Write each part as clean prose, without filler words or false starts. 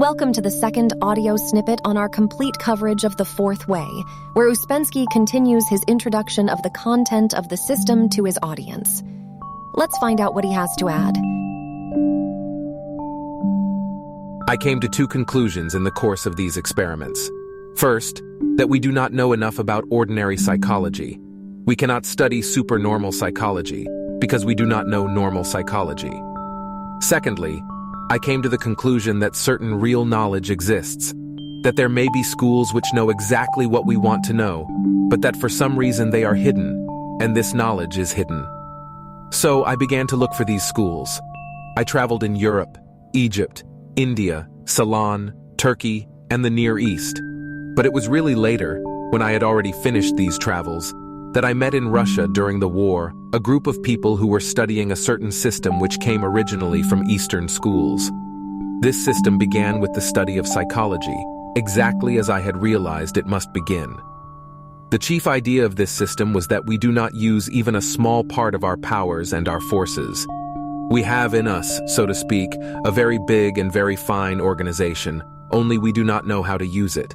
Welcome to the second audio snippet on our complete coverage of the fourth way, where Ouspensky continues his introduction of the content of the system to his audience. Let's find out what he has to add. I came to two conclusions in the course of these experiments. First, that we do not know enough about ordinary psychology. We cannot study supernormal psychology because we do not know normal psychology. Secondly, I came to the conclusion that certain real knowledge exists, that there may be schools which know exactly what we want to know, but that for some reason they are hidden, and this knowledge is hidden. So I began to look for these schools. I traveled in Europe, Egypt, India, Ceylon, Turkey, and the Near East. But it was really later, when I had already finished these travels, that I met in Russia during the war a group of people who were studying a certain system which came originally from Eastern schools. This system began with the study of psychology, exactly as I had realized it must begin. The chief idea of this system was that we do not use even a small part of our powers and our forces. We have in us, so to speak, a very big and very fine organization, only we do not know how to use it.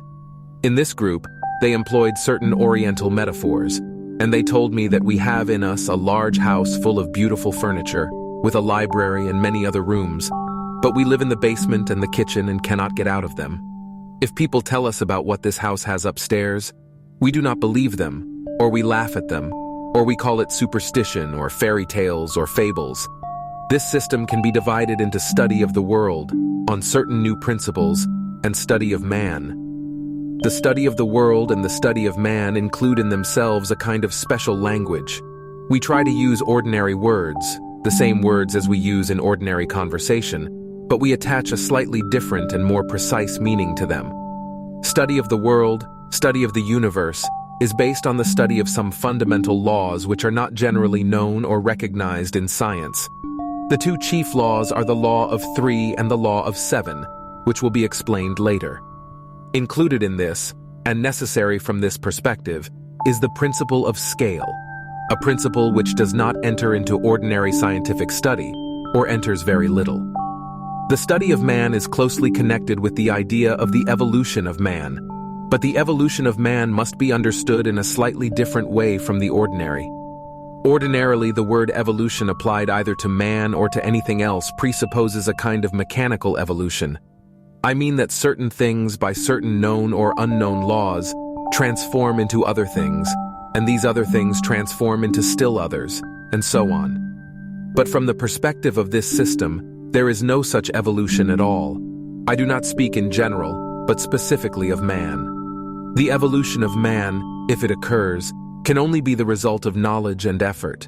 In this group, they employed certain Oriental metaphors, and they told me that we have in us a large house full of beautiful furniture, with a library and many other rooms, but we live in the basement and the kitchen and cannot get out of them. If people tell us about what this house has upstairs, we do not believe them, or we laugh at them, or we call it superstition or fairy tales or fables. This system can be divided into study of the world, on certain new principles, and study of man. The study of the world and the study of man include in themselves a kind of special language. We try to use ordinary words, the same words as we use in ordinary conversation, but we attach a slightly different and more precise meaning to them. Study of the world, study of the universe, is based on the study of some fundamental laws which are not generally known or recognized in science. The two chief laws are the law of 3 and the law of 7, which will be explained later. Included in this, and necessary from this perspective, is the principle of scale, a principle which does not enter into ordinary scientific study, or enters very little. The study of man is closely connected with the idea of the evolution of man, but the evolution of man must be understood in a slightly different way from the ordinary. Ordinarily, the word evolution applied either to man or to anything else presupposes a kind of mechanical evolution. I mean that certain things, by certain known or unknown laws, transform into other things, and these other things transform into still others, and so on. But from the perspective of this system, there is no such evolution at all. I do not speak in general, but specifically of man. The evolution of man, if it occurs, can only be the result of knowledge and effort.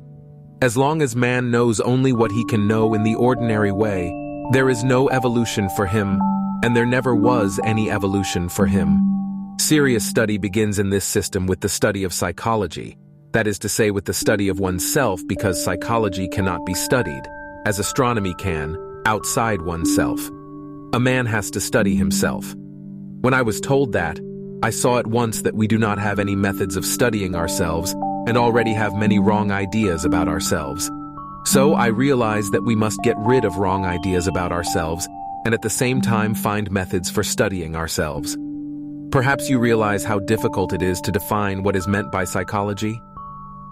As long as man knows only what he can know in the ordinary way, there is no evolution for him, and there never was any evolution for him. Serious study begins in this system with the study of psychology, that is to say with the study of oneself, because psychology cannot be studied, as astronomy can, outside oneself. A man has to study himself. When I was told that, I saw at once that we do not have any methods of studying ourselves and already have many wrong ideas about ourselves. So I realized that we must get rid of wrong ideas about ourselves and at the same time find methods for studying ourselves. Perhaps you realize how difficult it is to define what is meant by psychology?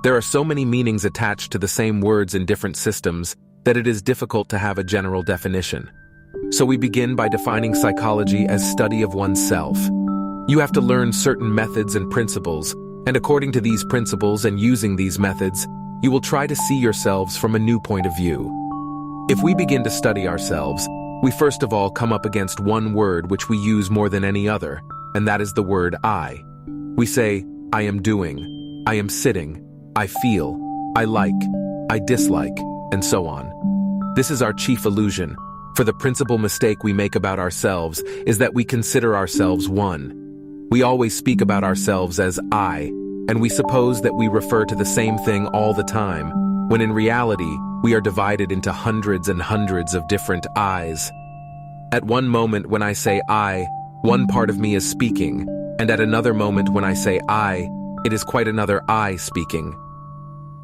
There are so many meanings attached to the same words in different systems that it is difficult to have a general definition. So we begin by defining psychology as study of oneself. You have to learn certain methods and principles, and according to these principles and using these methods, you will try to see yourselves from a new point of view. If we begin to study ourselves, we first of all come up against one word which we use more than any other, and that is the word I. We say, I am doing, I am sitting, I feel, I like, I dislike, and so on. This is our chief illusion, for the principal mistake we make about ourselves is that we consider ourselves one. We always speak about ourselves as I, and we suppose that we refer to the same thing all the time, when in reality, we are divided into hundreds and hundreds of different I's. At one moment when I say I, one part of me is speaking, and at another moment when I say I, it is quite another I speaking.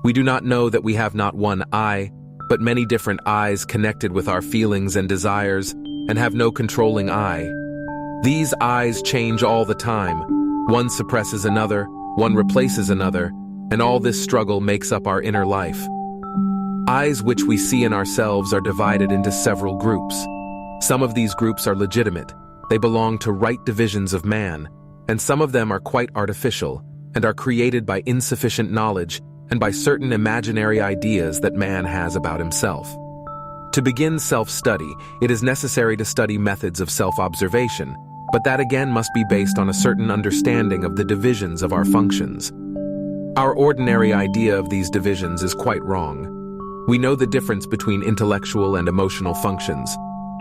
We do not know that we have not one I, but many different I's connected with our feelings and desires, and have no controlling eye. These eyes change all the time. One suppresses another, one replaces another, and all this struggle makes up our inner life. Eyes which we see in ourselves are divided into several groups. Some of these groups are legitimate. They belong to right divisions of man, and some of them are quite artificial and are created by insufficient knowledge and by certain imaginary ideas that man has about himself. To begin self-study, it is necessary to study methods of self-observation, but that again must be based on a certain understanding of the divisions of our functions. Our ordinary idea of these divisions is quite wrong. We know the difference between intellectual and emotional functions.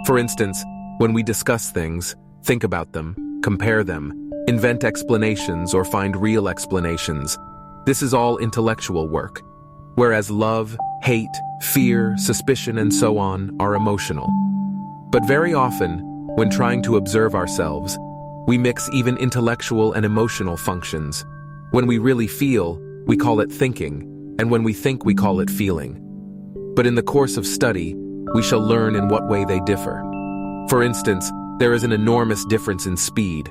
For instance, when we discuss things, think about them, compare them, invent explanations or find real explanations, this is all intellectual work, whereas love, hate, fear, suspicion, and so on are emotional. But very often, when trying to observe ourselves, we mix even intellectual and emotional functions. When we really feel, we call it thinking, and when we think, we call it feeling. But in the course of study, we shall learn in what way they differ. For instance, there is an enormous difference in speed,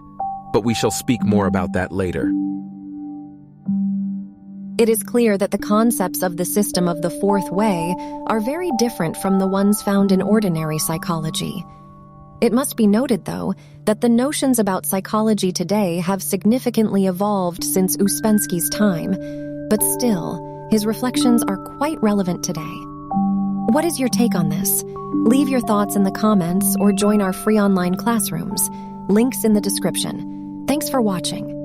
but we shall speak more about that later. It is clear that the concepts of the system of the fourth way are very different from the ones found in ordinary psychology. It must be noted, though, that the notions about psychology today have significantly evolved since Ouspensky's time, but still, his reflections are quite relevant today. What is your take on this? Leave your thoughts in the comments or join our free online classrooms. Links in the description. Thanks for watching.